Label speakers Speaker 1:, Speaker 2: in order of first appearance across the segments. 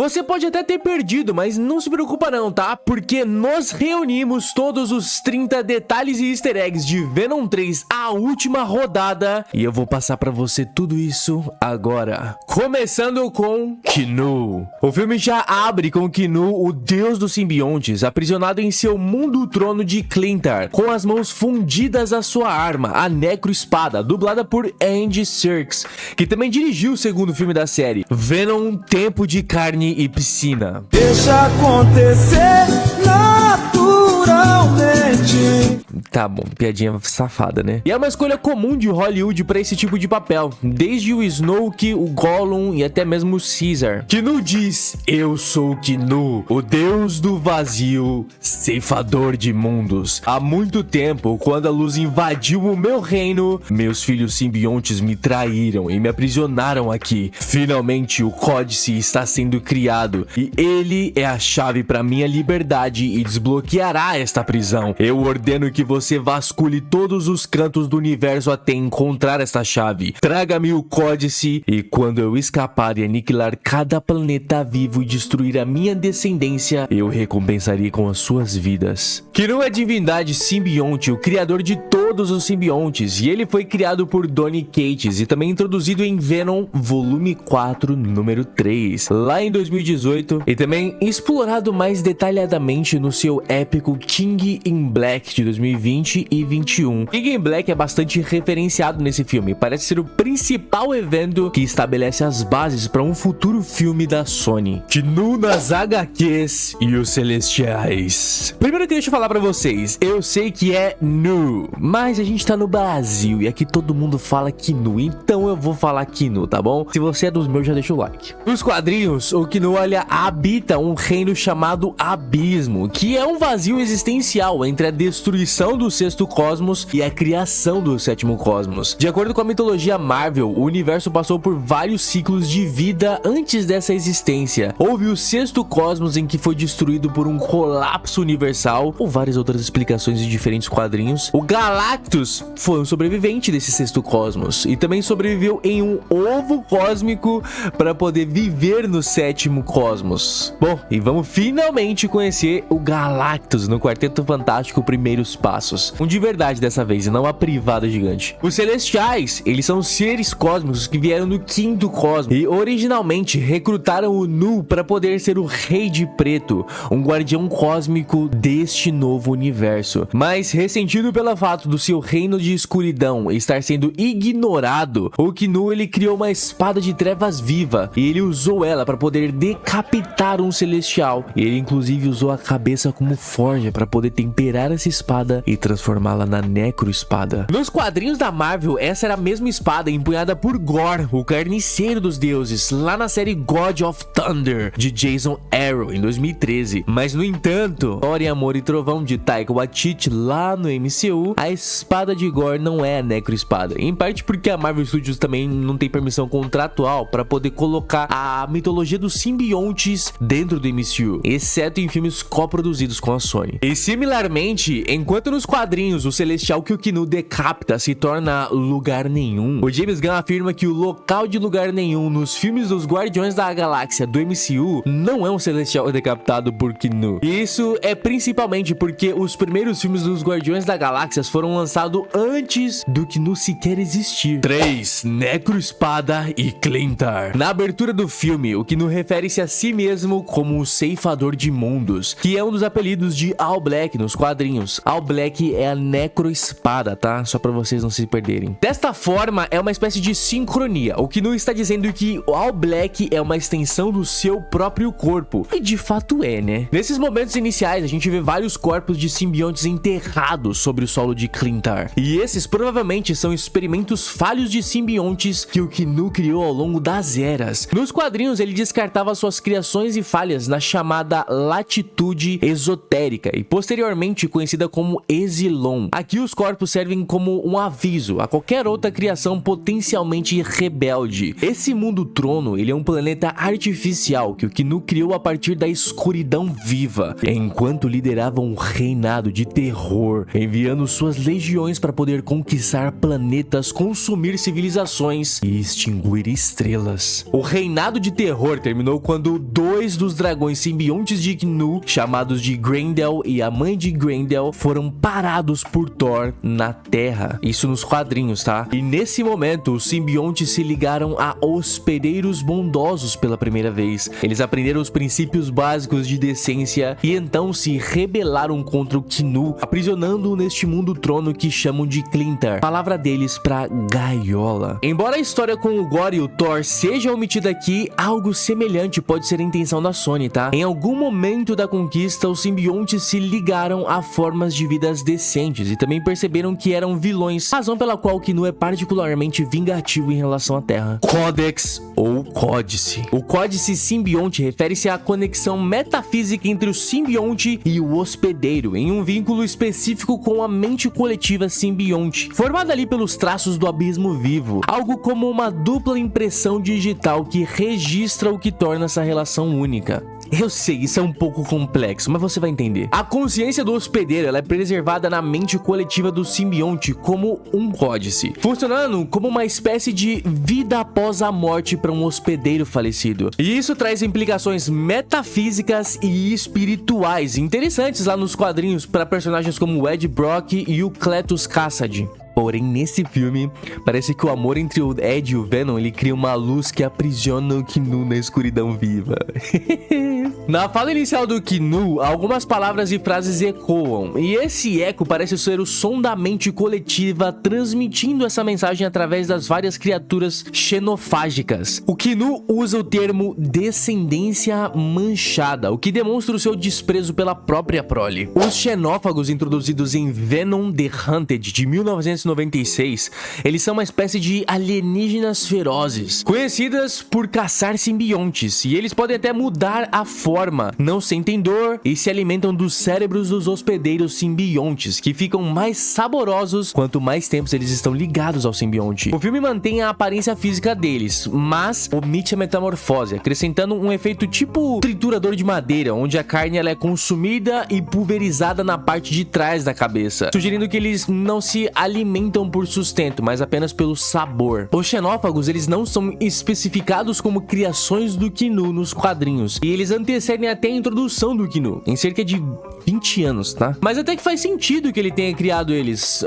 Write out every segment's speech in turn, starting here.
Speaker 1: Você pode até ter perdido, mas não se preocupa não, tá? Porque nós reunimos todos os 30 detalhes e easter eggs de Venom 3, a última rodada, e eu vou passar pra você tudo isso agora. Começando com Kinu. O filme já abre com Kinu, o deus dos simbiontes, aprisionado em seu mundo trono de Clintar, com as mãos fundidas à sua arma, a Necroespada, dublada por Andy Serkis, que também dirigiu o segundo filme da série, Venom, Tempo de Carne e Piscina.
Speaker 2: Deixa acontecer naturalmente.
Speaker 1: Tá bom, piadinha safada, né? E é uma escolha comum de Hollywood pra esse tipo de papel, desde o Snoke, o Gollum e até mesmo o Caesar. Kinu diz: eu sou Kinu, o deus do vazio, ceifador de mundos. Há muito tempo, quando a luz invadiu o meu reino, meus filhos simbiontes me traíram e me aprisionaram aqui. Finalmente o Códice está sendo criado e ele é a chave para minha liberdade e desbloqueará esta prisão. Eu ordeno que você vasculhe todos os cantos do universo até encontrar esta chave. Traga-me o Códice e quando eu escapar e aniquilar cada planeta vivo e destruir a minha descendência, eu recompensarei com as suas vidas. Kinu é a divindade simbionte, o criador de todos os simbiontes, e ele foi criado por Donny Cates e também introduzido em Venom Volume 4, número 3, lá em 2018, e também explorado mais detalhadamente no seu épico King in Black de 2020 e 21. King in Black é bastante referenciado nesse filme, parece ser o principal evento que estabelece as bases para um futuro filme da Sony. Kinu nas HQs e os Celestiais. Primeiro deixa eu falar pra vocês, eu sei que é Nu, mas a gente tá no Brasil e aqui todo mundo fala Kinu, então eu vou falar Kinu, tá bom? Se você é dos meus, já deixa o like. Nos quadrinhos, o Kinu, olha, habita um reino chamado Abismo, que é um vazio existencial entre a destruição do sexto cosmos e a criação do sétimo cosmos. De acordo com a mitologia Marvel, o universo passou por vários ciclos de vida antes dessa existência. Houve o sexto cosmos em que foi destruído por um colapso universal, ou várias outras explicações de diferentes quadrinhos. O Galactus foi um sobrevivente desse sexto cosmos e também sobreviveu em um ovo cósmico para poder viver no sétimo cosmos. Bom, e vamos finalmente conhecer o Galactus no Quarteto Fantástico Primeiros Passos. Um de verdade dessa vez e não a privada gigante. Os Celestiais, eles são seres cósmicos que vieram do quinto cosmos e originalmente recrutaram o Nu para poder ser o Rei de Preto, um guardião cósmico deste novo universo. Mas ressentido pelo fato do seu reino de escuridão estar sendo ignorado, o Kinu, ele criou uma espada de trevas viva e ele usou ela para poder decapitar um celestial. E ele inclusive usou a cabeça como forja para poder temperar essa espada e transformá-la na Necroespada. Nos quadrinhos da Marvel, essa era a mesma espada empunhada por Gore, o carniceiro dos deuses, lá na série God of Thunder de Jason Aaron em 2013. Mas no entanto, Thor e Amor e Trovão de Taika Waititi lá no MCU, a espada de Gore não é a Necroespada, em parte porque a Marvel Studios também não tem permissão contratual para poder colocar a mitologia dos simbiontes dentro do MCU, exceto em filmes coproduzidos com a Sony. E similarmente, enquanto nos quadrinhos o celestial que o Kinu decapita se torna Lugar Nenhum, o James Gunn afirma que o local de Lugar Nenhum nos filmes dos Guardiões da Galáxia do MCU não é um celestial decapitado por Kinu. E isso é principalmente porque os primeiros filmes dos Guardiões da Galáxia foram lançados antes do Kinu sequer existir. 3. Necroespada e Clintar. Na abertura do filme, o Kinu refere-se a si mesmo como o ceifador de mundos, que é um dos apelidos de All Black nos quadrinhos. All Black é a Necroespada, tá? Só pra vocês não se perderem. Desta forma, é uma espécie de sincronia. O Kinu está dizendo que o All Black é uma extensão do seu próprio corpo. E de fato é, né? Nesses momentos iniciais, a gente vê vários corpos de simbiontes enterrados sobre o solo de Clintar. E esses provavelmente são experimentos falhos de simbiontes que o Kinu criou ao longo das eras. Nos quadrinhos, ele descartava suas criações e falhas na chamada latitude esotérica e posteriormente anteriormente conhecida como Exilon. Aqui os corpos servem como um aviso a qualquer outra criação potencialmente rebelde. Esse mundo trono, ele é um planeta artificial que o Kinu criou a partir da escuridão viva, enquanto liderava um reinado de terror, enviando suas legiões para poder conquistar planetas, consumir civilizações e extinguir estrelas. O reinado de terror terminou quando dois dos dragões simbiontes de Kinu, chamados de Grendel e a mãe de Grendel, foram parados por Thor na Terra. Isso nos quadrinhos, tá? E nesse momento, os simbiontes se ligaram a hospedeiros bondosos pela primeira vez. Eles aprenderam os princípios básicos de decência e então se rebelaram contra o Kinu, aprisionando-o neste mundo trono que chamam de Clintar, palavra deles pra gaiola. Embora a história com o Gore e o Thor seja omitida aqui, algo semelhante pode ser a intenção da Sony, tá? Em algum momento da conquista, os simbiontes se ligaram a formas de vidas decentes e também perceberam que eram vilões, razão pela qual o Kinu é particularmente vingativo em relação à Terra. Codex ou Códice. O Códice simbionte refere-se à conexão metafísica entre o simbionte e o hospedeiro, em um vínculo específico com a mente coletiva simbionte, formada ali pelos traços do abismo vivo, algo como uma dupla impressão digital que registra o que torna essa relação única. Eu sei, isso é um pouco complexo, mas você vai entender. A consciência do hospedeiro, ela é preservada na mente coletiva do simbionte como um códice, funcionando como uma espécie de vida após a morte para um hospedeiro falecido. E isso traz implicações metafísicas e espirituais interessantes lá nos quadrinhos para personagens como o Ed Brock e o Cletus Kasady. Porém, nesse filme, parece que o amor entre o Ed e o Venom, ele cria uma luz que aprisiona o Kinu na escuridão viva. Na fala inicial do Kinu, algumas palavras e frases ecoam, e esse eco parece ser o som da mente coletiva transmitindo essa mensagem através das várias criaturas xenofágicas. O Kinu usa o termo descendência manchada, o que demonstra o seu desprezo pela própria prole. Os xenófagos introduzidos em Venom the Hunted de 1996, eles são uma espécie de alienígenas ferozes, conhecidas por caçar simbiontes, e eles podem até mudar a forma, não sentem dor e se alimentam dos cérebros dos hospedeiros simbiontes, que ficam mais saborosos quanto mais tempo eles estão ligados ao simbionte. O filme mantém a aparência física deles, mas omite a metamorfose, acrescentando um efeito tipo triturador de madeira, onde a carne ela é consumida e pulverizada na parte de trás da cabeça, sugerindo que eles não se alimentam por sustento, mas apenas pelo sabor. Os xenófagos, eles não são especificados como criações do Kinu nos quadrinhos, e eles antecedem até a introdução do Kinu, em cerca de 20 anos, tá? Mas até que faz sentido que ele tenha criado eles,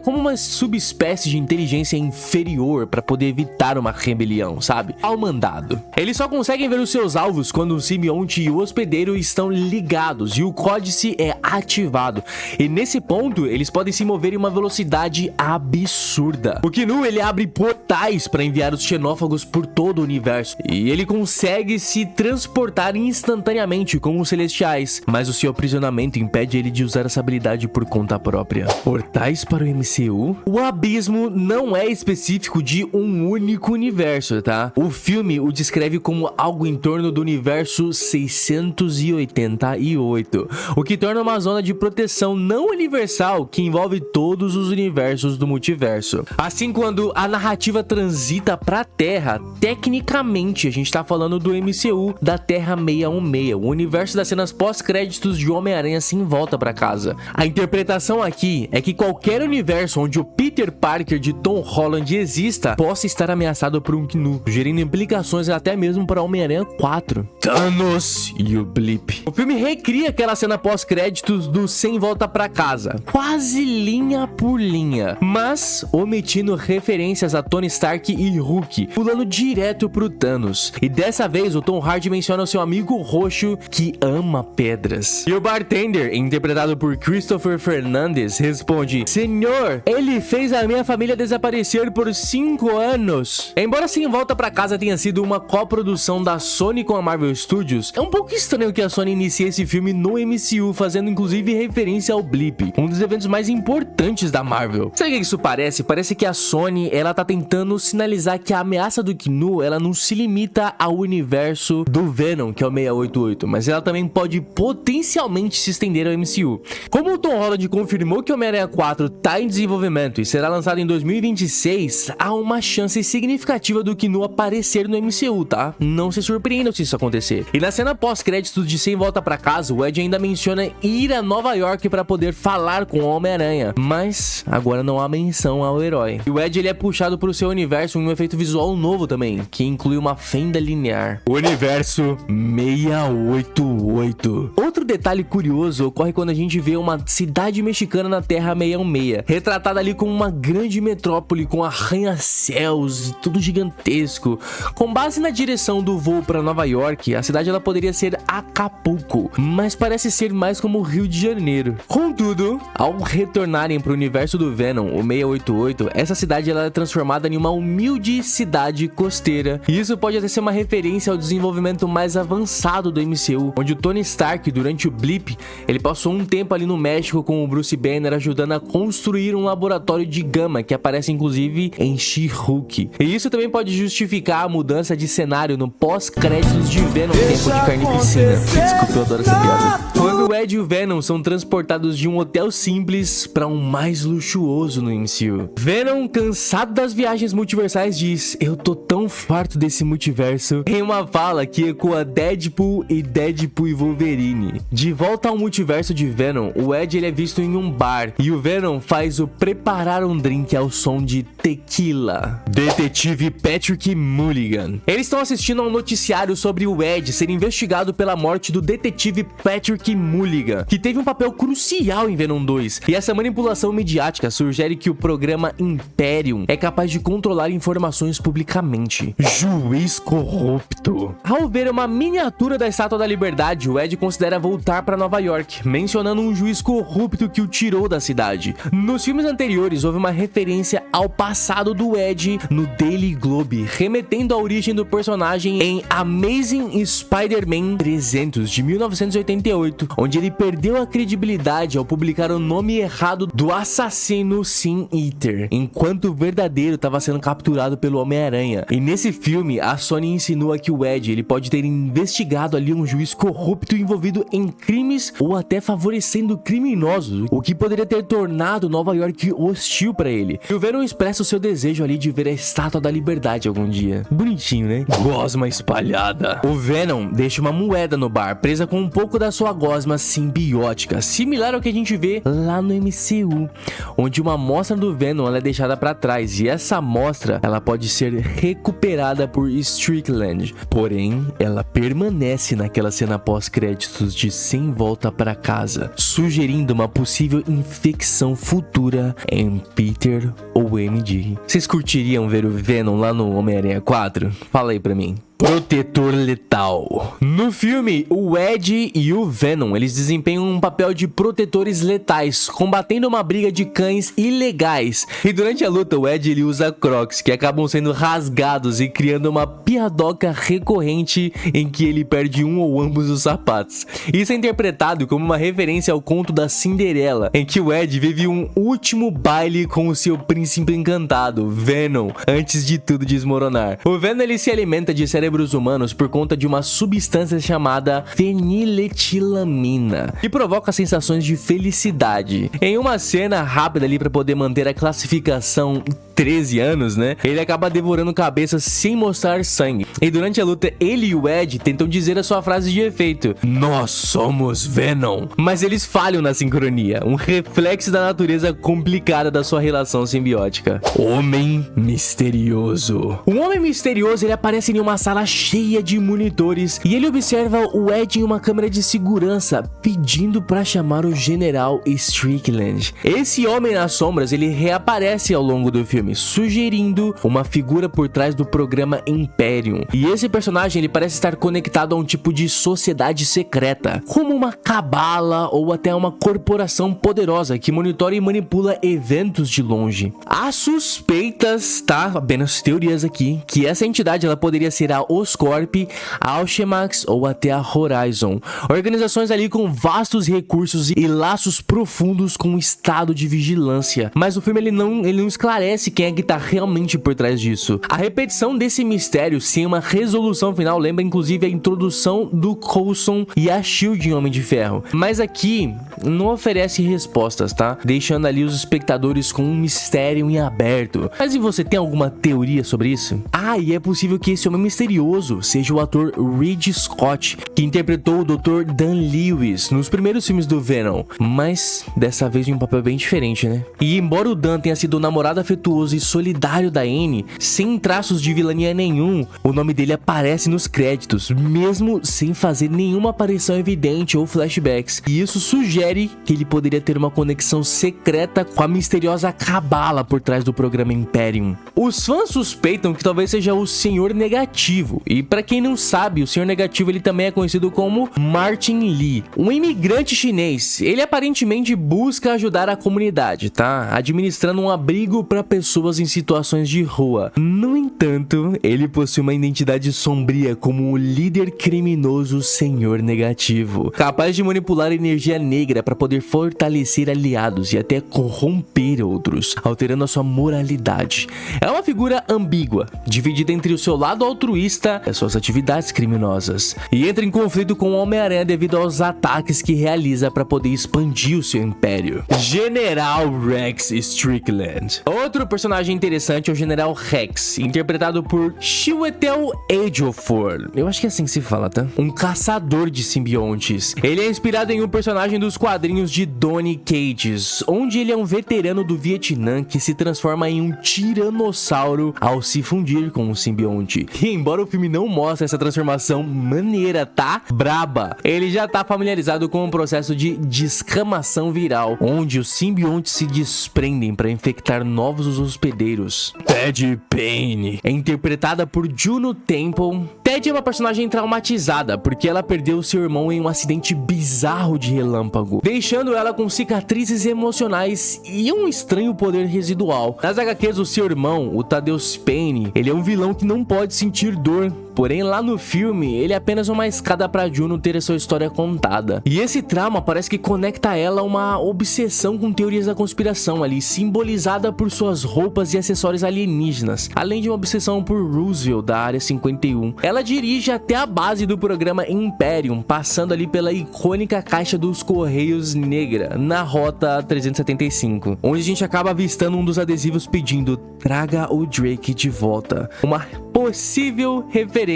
Speaker 1: como uma subespécie de inteligência inferior para poder evitar uma rebelião, sabe? Ao mandado. Eles só conseguem ver os seus alvos quando o simbionte e o hospedeiro estão ligados e o códice é ativado. E nesse ponto, eles podem se mover em uma velocidade absurda. O Kinu, ele abre portais para enviar os xenófagos por todo o universo, e ele consegue se transportar instantaneamente como os celestiais, mas o seu aprisionamento impede ele de usar essa habilidade por conta própria. Portais para o MCU? O abismo não é específico de um único universo, tá? O filme o descreve como algo em torno do universo 688, o que torna uma zona de proteção não universal que envolve todos os universos do multiverso. Assim, quando a narrativa transita pra Terra, tecnicamente a gente tá falando do MCU da Terra 616, o universo das cenas pós-créditos de Homem-Aranha sem volta pra casa. A interpretação aqui é que qualquer universo onde o Peter Parker de Tom Holland exista possa estar ameaçado por um Kinu, sugerindo implicações até mesmo para Homem-Aranha 4. Thanos e o Blip. O filme recria aquela cena pós-créditos do Sem Volta pra Casa, quase linha por linha, mas omitindo referências a Tony Stark e Hulk, pulando direto pro Thanos. E dessa vez o Tom Hardy menciona o seu amigo roxo que ama pedras. E o bartender, interpretado por Christopher Fernandez, responde: "Senhor, ele fez a minha família desaparecer por 5 anos." Embora Sem Volta pra Casa tenha sido uma coprodução da Sony com a Marvel Studios, é um pouco estranho que a Sony inicie esse filme no MCU, fazendo inclusive referência ao Blip, um dos eventos mais importantes da Marvel. Sabe o que isso parece? Parece que a Sony, ela tá tentando sinalizar que a ameaça do Kinu, ela não se limita ao universo do Venom, que é o 688, mas ela também pode potencialmente se estender ao MCU. Como o Tom Holland confirmou que o Homem-Aranha 4 tá em desenvolvimento e será lançado em 2026, há uma chance significativa do Knu aparecer no MCU, tá? Não se surpreendam se isso acontecer. E na cena pós-créditos de Sem Volta Pra Casa, o Ed ainda menciona ir a Nova York para poder falar com o Homem-Aranha, mas agora não há menção ao herói. E o Ed ele é puxado pro seu universo em um efeito visual novo também, que inclui uma fenda linear. O universo 688. Outro detalhe curioso ocorre quando a gente vê uma cidade mexicana na Terra 616, retratada ali como uma grande metrópole com arranha-céus e tudo gigantesco. Com base na direção do voo para Nova York, a cidade ela poderia ser Acapulco, mas parece ser mais como o Rio de Janeiro. Contudo, ao retornarem para o universo do Venom, o 688, essa cidade ela é transformada em uma humilde cidade costeira. E isso pode até ser uma referência ao desenvolvimento mais avançado do MCU, onde o Tony Stark, durante o Blip, ele passou um tempo ali no México com o Bruce Banner ajudando a construir um laboratório de gama que aparece inclusive em She-Hulk. E isso também pode justificar a mudança de cenário no pós-créditos de Venom Tempo de Carnificina. Desculpa, eu adoro essa piada. Quando o Ed e o Venom são transportados de um hotel simples para um mais luxuoso no MCU. Venom, cansado das viagens multiversais, diz: "Eu tô tão farto desse multiverso", em uma fala que ecoa Deadpool e Wolverine. De volta ao multiverso de Venom, o Ed ele é visto em um bar e o Venom faz o preparar um drink ao som de tequila. Detetive Patrick Mulligan. Eles estão assistindo a um noticiário sobre o Ed ser investigado pela morte do detetive Patrick Mulligan, que teve um papel crucial em Venom 2. E essa manipulação midiática sugere que o programa Imperium é capaz de controlar informações publicamente. Juiz corrupto. Ao ver uma miniatura da Estátua da Liberdade, o Ed considera voltar para Nova York, mencionando um juiz corrupto que o tirou da cidade. Nos filmes anteriores, houve uma referência ao passado do Ed no Daily Globe, remetendo à origem do personagem em Amazing Spider-Man 300 de 1988, onde ele perdeu a credibilidade ao publicar o nome errado do assassino Sin Eater, enquanto o verdadeiro estava sendo capturado pelo Homem-Aranha. E nesse filme, a Sony insinua que o Ed ele pode ter investigado ali um juiz corrupto envolvido em crimes ou até favorecendo criminosos, o que poderia ter tornado Nova York hostil para ele. E o Venom expressa o seu desejo ali de ver a Estátua da Liberdade algum dia. Bonitinho, né? Gosma espalhada. O Venom deixa uma moeda no bar, presa com um pouco da sua gosma simbiótica, similar ao que a gente vê lá no MCU, onde uma amostra do Venom ela é deixada para trás, e essa amostra ela pode ser recuperada por Strickland, porém ela permanece naquela cena pós-créditos de Sem Volta Pra Casa, sugerindo uma possível infecção futura em Peter ou MJ. Vocês curtiriam ver o Venom lá no Homem-Aranha 4? Fala aí pra mim. Protetor letal. No filme, o Ed e o Venom, eles desempenham um papel de protetores letais, combatendo uma briga de cães ilegais. E durante a luta, o Ed ele usa Crocs, que acabam sendo rasgados e criando uma piadoca recorrente em que ele perde um ou ambos os sapatos. Isso é interpretado como uma referência ao conto da Cinderela, em que o Ed vive um último baile com o seu príncipe encantado, Venom, antes de tudo desmoronar. O Venom ele se alimenta de cérebros humanos por conta de uma substância chamada feniletilamina, que provoca sensações de felicidade. Em uma cena rápida ali para poder manter a classificação 13 anos, né? Ele acaba devorando cabeças sem mostrar sangue. E durante a luta, ele e o Ed tentam dizer a sua frase de efeito: "Nós somos Venom". Mas eles falham na sincronia, um reflexo da natureza complicada da sua relação simbiótica. Homem Misterioso. O Homem Misterioso, ele aparece em uma sala cheia de monitores e ele observa o Ed em uma câmera de segurança, pedindo para chamar o General Strickland. Esse homem nas sombras, ele reaparece ao longo do filme, sugerindo uma figura por trás do programa Imperium. E esse personagem ele parece estar conectado a um tipo de sociedade secreta, como uma cabala ou até uma corporação poderosa que monitora e manipula eventos de longe. Há suspeitas, tá? Apenas teorias aqui, que essa entidade ela poderia ser a Oscorp, a Alchemax ou até a Horizon. Organizações ali com vastos recursos e laços profundos com o estado de vigilância. Mas o filme ele não esclarece quem é que tá realmente por trás disso. A repetição desse mistério sem uma resolução final lembra inclusive a introdução do Coulson e a SHIELD em Homem de Ferro, mas aqui não oferece respostas, tá? Deixando ali os espectadores com um mistério em aberto. Mas e você tem alguma teoria sobre isso? E é possível que esse homem misterioso seja o ator Reed Scott, que interpretou o Dr. Dan Lewis nos primeiros filmes do Venom, mas dessa vez em um papel bem diferente, né? E embora o Dan tenha sido o namorado afetuoso e solidário da Anne, sem traços de vilania nenhum, o nome dele aparece nos créditos, mesmo sem fazer nenhuma aparição evidente ou flashbacks. E isso sugere que ele poderia ter uma conexão secreta com a misteriosa cabala por trás do programa Imperium. Os fãs suspeitam que talvez seja o Senhor Negativo, e pra quem não sabe, o Senhor Negativo ele também é conhecido como Martin Li, um imigrante chinês. Ele aparentemente busca ajudar a comunidade, tá? Administrando um abrigo para pessoas em situações de rua. No entanto, ele possui uma identidade sombria como o líder criminoso Senhor Negativo, capaz de manipular energia negra para poder fortalecer aliados e até corromper outros, alterando a sua moralidade. É uma figura ambígua, dividida entre o seu lado altruísta e as suas atividades criminosas, e entra em conflito com o Homem-Aranha devido aos ataques que realiza para poder expandir o seu império. General Rex Strickland. Outro personagem interessante é o General Rex, interpretado por Chiwetel Ejiofor. Eu acho que é assim que se fala, tá? Um caçador de simbiontes. Ele é inspirado em um personagem dos quadrinhos de Donny Cates, onde ele é um veterano do Vietnã que se transforma em um tiranossauro ao se fundir com um simbionte. E embora o filme não mostre essa transformação maneira, tá? Braba. Ele já tá familiarizado com o processo de descamação viral, onde os simbiontes se desprendem para infectar novos hospedeiros. Ted Payne é interpretada por Juno Temple. Ted é uma personagem traumatizada porque ela perdeu seu irmão em um acidente bizarro de relâmpago, deixando ela com cicatrizes emocionais e um estranho poder residual. Nas HQs, o seu irmão, o Thaddeus Payne, ele é um vilão que não pode sentir dor. Porém, lá no filme, ele é apenas uma escada pra Juno ter a sua história contada. E esse trauma parece que conecta ela a uma obsessão com teorias da conspiração ali, simbolizada por suas roupas e acessórios alienígenas, além de uma obsessão por Roosevelt da Área 51. Ela dirige até a base do programa Imperium, passando ali pela icônica Caixa dos Correios Negra, na Rota 375, onde a gente acaba avistando um dos adesivos pedindo "Traga o Drake de volta", uma possível referência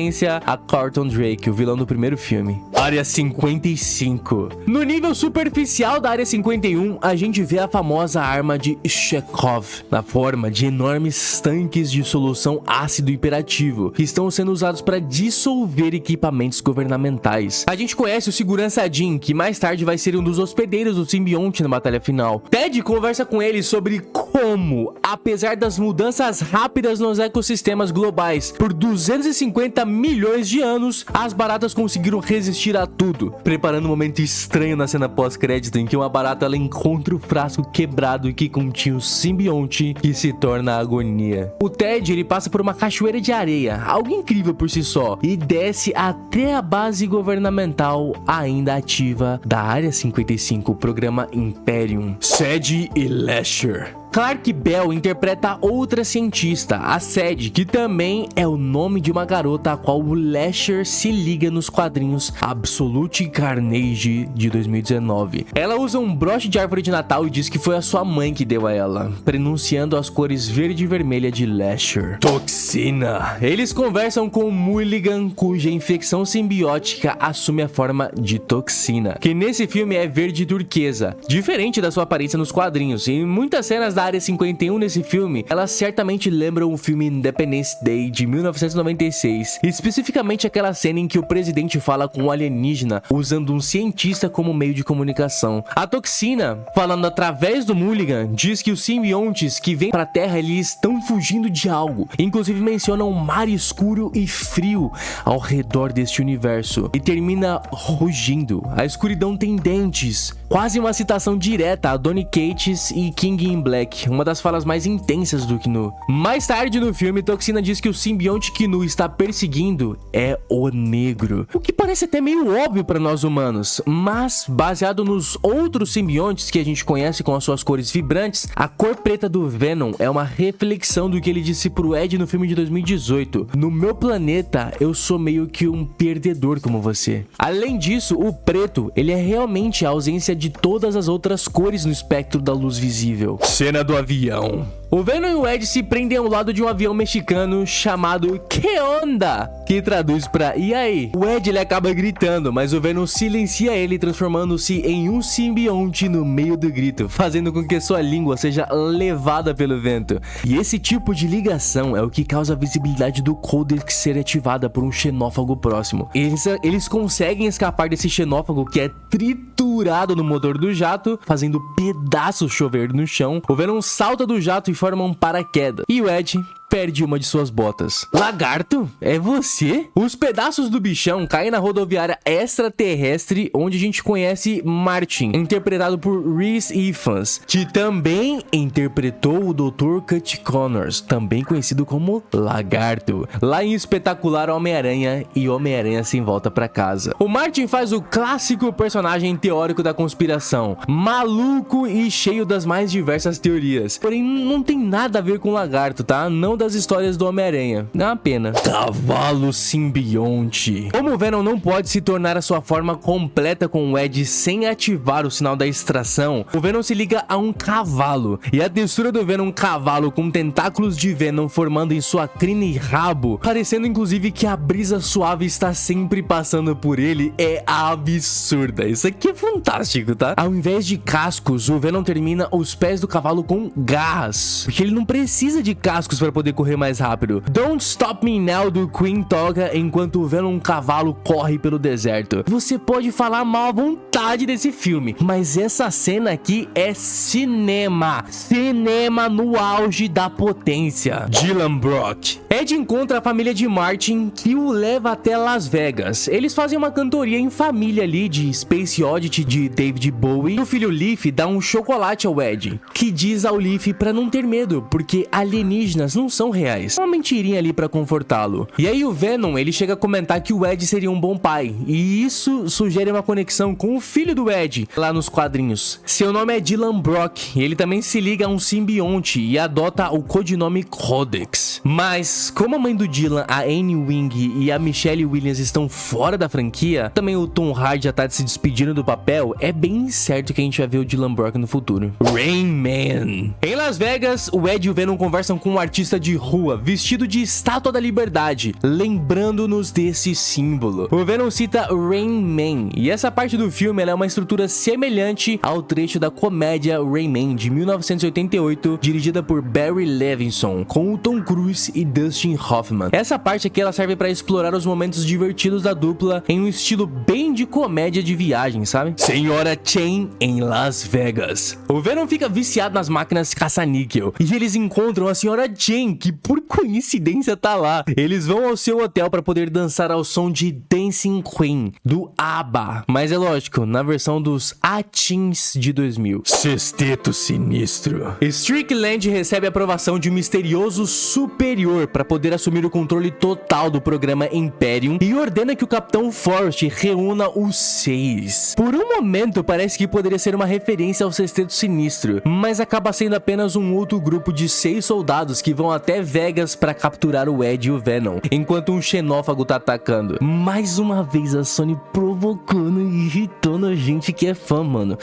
Speaker 1: a Carlton Drake, o vilão do primeiro filme. Área 55. No nível superficial da Área 51, a gente vê a famosa arma de Chekhov, na forma de enormes tanques de solução ácido hiperativo, que estão sendo usados para dissolver equipamentos governamentais. A gente conhece o segurança Jim, que mais tarde vai ser um dos hospedeiros do simbionte na batalha final. Ted conversa com ele sobre como, apesar das mudanças rápidas nos ecossistemas globais, por 250 milhões de anos, as baratas conseguiram resistir a tudo, preparando um momento estranho na cena pós-crédito em que uma barata ela encontra o frasco quebrado que continha o simbionte que se torna a agonia. O Ted ele passa por uma cachoeira de areia, algo incrível por si só, e desce até a base governamental ainda ativa da Área 55, o programa Imperium. Sadie e Lasher. Clark Bell interpreta outra cientista, a Sadie, que também é o nome de uma garota a qual o Lasher se liga nos quadrinhos Absolute Carnage de 2019. Ela usa um broche de árvore de Natal e diz que foi a sua mãe que deu a ela, pronunciando as cores verde e vermelha de Lasher. Toxina. Eles conversam com Mulligan, cuja infecção simbiótica assume a forma de toxina, que nesse filme é verde turquesa, diferente da sua aparência nos quadrinhos. E muitas cenas da Área 51 nesse filme, elas certamente lembram o filme Independence Day de 1996, especificamente aquela cena em que o presidente fala com um alienígena usando um cientista como meio de comunicação. A Toxina, falando através do Mulligan, diz que os simbiontes que vêm pra Terra eles estão fugindo de algo, inclusive menciona um mar escuro e frio ao redor deste universo, e termina rugindo. A escuridão tem dentes, quase uma citação direta a Donny Cates e King in Black, Black, uma das falas mais intensas do Knu. Mais tarde no filme, Toxina diz que o simbionte que Knu está perseguindo é o negro, o que parece até meio óbvio para nós humanos, mas baseado nos outros simbiontes que a gente conhece com as suas cores vibrantes, a cor preta do Venom é uma reflexão do que ele disse pro Ed no filme de 2018. No meu planeta, eu sou meio que um perdedor como você. Além disso, o preto, ele é realmente a ausência de todas as outras cores no espectro da luz visível. Cena do avião. O Venom e o Ed se prendem ao lado de um avião mexicano chamado Que Onda, que traduz pra e aí? O Ed ele acaba gritando, mas o Venom silencia ele, transformando-se em um simbionte no meio do grito, fazendo com que sua língua seja levada pelo vento. E esse tipo de ligação é o que causa a visibilidade do Codex ser ativada por um xenófago próximo. Eles conseguem escapar desse xenófago que é triturado no motor do jato, fazendo pedaços chover no chão. O Venom salta do jato e forma um paraquedas. E o Ed perde uma de suas botas. Lagarto? É você? Os pedaços do bichão caem na rodoviária extraterrestre, onde a gente conhece Martin, interpretado por Rhys Ifans, que também interpretou o Dr. Curt Connors, também conhecido como Lagarto, lá em Espetacular Homem-Aranha e Homem-Aranha Sem Volta Pra Casa. O Martin faz o clássico personagem teórico da conspiração, maluco e cheio das mais diversas teorias. Porém, não tem nada a ver com Lagarto, tá? Não das histórias do Homem-Aranha. É uma pena. Cavalo simbionte. Como o Venom não pode se tornar a sua forma completa com o Ed sem ativar o sinal da extração, o Venom se liga a um cavalo. E a textura do Venom cavalo com tentáculos de Venom formando em sua crina e rabo, parecendo inclusive que a brisa suave está sempre passando por ele, é absurda. Isso aqui é fantástico, tá? Ao invés de cascos, o Venom termina os pés do cavalo com garras, porque ele não precisa de cascos para poder correr mais rápido. Don't Stop Me Now do Queen toca enquanto o Venom cavalo corre pelo deserto. Você pode falar mal à vontade desse filme, mas essa cena aqui é cinema. Cinema no auge da potência. Dylan Brock. Ed encontra a família de Martin, que o leva até Las Vegas. Eles fazem uma cantoria em família ali de Space Oddity de David Bowie. E o filho Leaf dá um chocolate ao Ed, que diz ao Leaf pra não ter medo, porque alienígenas não são reais. Uma mentirinha ali pra confortá-lo. E aí o Venom, ele chega a comentar que o Ed seria um bom pai. E isso sugere uma conexão com o filho do Ed, lá nos quadrinhos. Seu nome é Dylan Brock, e ele também se liga a um simbionte e adota o codinome Codex. Mas, como a mãe do Dylan, a Anne Wing e a Michelle Williams estão fora da franquia, também o Tom Hardy já tá se despedindo do papel, é bem certo que a gente vai ver o Dylan Brock no futuro. Rain Man. Em Las Vegas, o Ed e o Venom conversam com um artista de rua, vestido de Estátua da Liberdade, lembrando-nos desse símbolo. O Venom cita Rain Man, e essa parte do filme ela é uma estrutura semelhante ao trecho da comédia Rain Man, de 1988, dirigida por Barry Levinson, com o Tom Cruise e Dustin Hoffman. Essa parte aqui ela serve para explorar os momentos divertidos da dupla em um estilo bem de comédia de viagem, sabe? Senhora Chain em Las Vegas. O Venom fica viciado nas máquinas caça-níquel, e eles encontram a Senhora Jane, que por coincidência tá lá. Eles vão ao seu hotel para poder dançar ao som de Dancing Queen, do ABBA. Mas é lógico, na versão dos A-Teens de 2000. Sexteto Sinistro. Strickland recebe a aprovação de um misterioso superior para poder assumir o controle total do programa Imperium e ordena que o Capitão Forrest reúna os 6. Por um momento parece que poderia ser uma referência ao Sexteto Sinistro, mas acaba sendo apenas um outro grupo de 6 soldados que vão até Vegas para capturar o Ed e o Venom, enquanto um xenófago tá atacando. Mais uma vez a Sony provocando e irritando a gente que é fã, mano.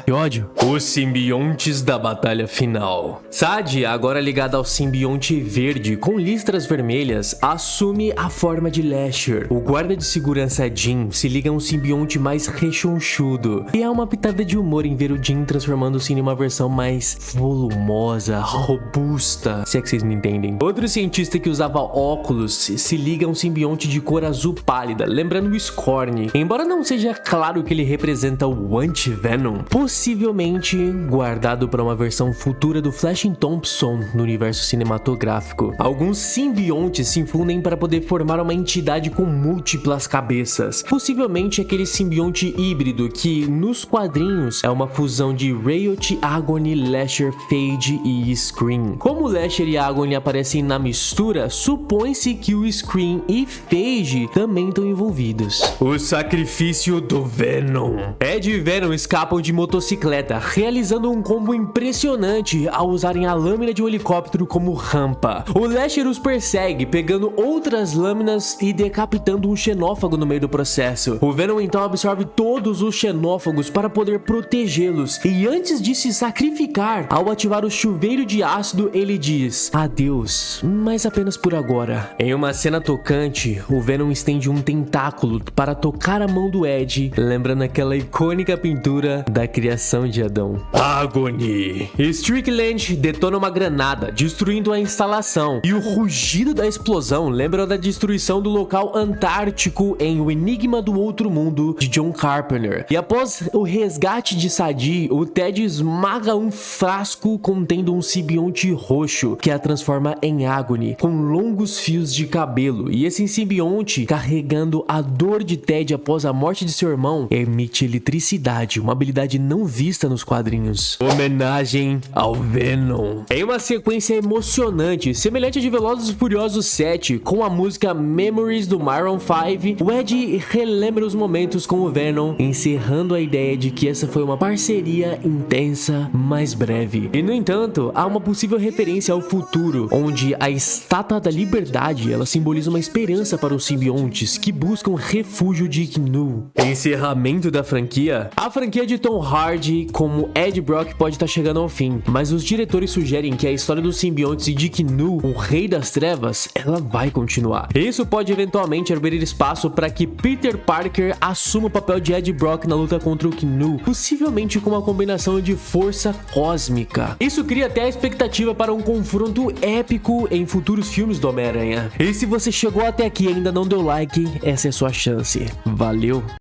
Speaker 1: Que ódio. Os simbiontes da batalha final. Sad, agora ligado ao simbionte verde com listras vermelhas, assume a forma de Lasher. O guarda de segurança Jim se liga a um simbionte mais rechonchudo, e há uma pitada de humor em ver o Jim transformando-se em uma versão mais volumosa, robusta, se é que vocês me entendem. Outro cientista que usava óculos se liga a um simbionte de cor azul pálida, lembrando o Scorn. Embora não seja seja claro que ele representa o Anti-Venom, possivelmente guardado para uma versão futura do Flash Thompson no universo cinematográfico. Alguns simbiontes se infundem para poder formar uma entidade com múltiplas cabeças, possivelmente aquele simbionte híbrido que nos quadrinhos é uma fusão de Riot, Agony, Lasher, Phage e Scream. Como Lasher e Agony aparecem na mistura, supõe-se que o Scream e Phage também estão envolvidos. O sacrifício do Venom. Ed e Venom escapam de motocicleta, realizando um combo impressionante ao usarem a lâmina de um helicóptero como rampa. O Lasher os persegue, pegando outras lâminas e decapitando um xenófago no meio do processo. O Venom então absorve todos os xenófagos para poder protegê-los, e antes de se sacrificar, ao ativar o chuveiro de ácido, ele diz: adeus, mas apenas por agora. Em uma cena tocante, o Venom estende um tentáculo para tocar a mão do Ed, lembrando aquela icônica pintura da criação de Adão. Agony. Strickland detona uma granada, destruindo a instalação, e o rugido da explosão lembra da destruição do local antártico em O Enigma do Outro Mundo, de John Carpenter. E após o resgate de Sadie, o Ted esmaga um frasco contendo um simbionte roxo, que a transforma em Agony, com longos fios de cabelo, e esse simbionte, carregando a dor de Ted após a morte de seu irmão, emite eletricidade, uma habilidade não vista nos quadrinhos. Homenagem ao Venom. Em uma sequência emocionante, semelhante a de Velozes e Furiosos 7, com a música Memories do Maroon 5, o Ed relembra os momentos com o Venom, encerrando a ideia de que essa foi uma parceria intensa, mas breve. E no entanto, há uma possível referência ao futuro, onde a Estátua da Liberdade, ela simboliza uma esperança para os simbiontes que buscam refúgio de Knu. Encerramento da franquia. A franquia de Tom Hardy como Ed Brock pode estar chegando ao fim, mas os diretores sugerem que a história dos simbiontes e de Knu, o Rei das Trevas, ela vai continuar. Isso pode eventualmente abrir espaço para que Peter Parker assuma o papel de Ed Brock na luta contra o Knu, possivelmente com uma combinação de força cósmica. Isso cria até a expectativa para um confronto épico em futuros filmes do Homem-Aranha. E se você chegou até aqui e ainda não deu like, essa é a sua chance. Valeu!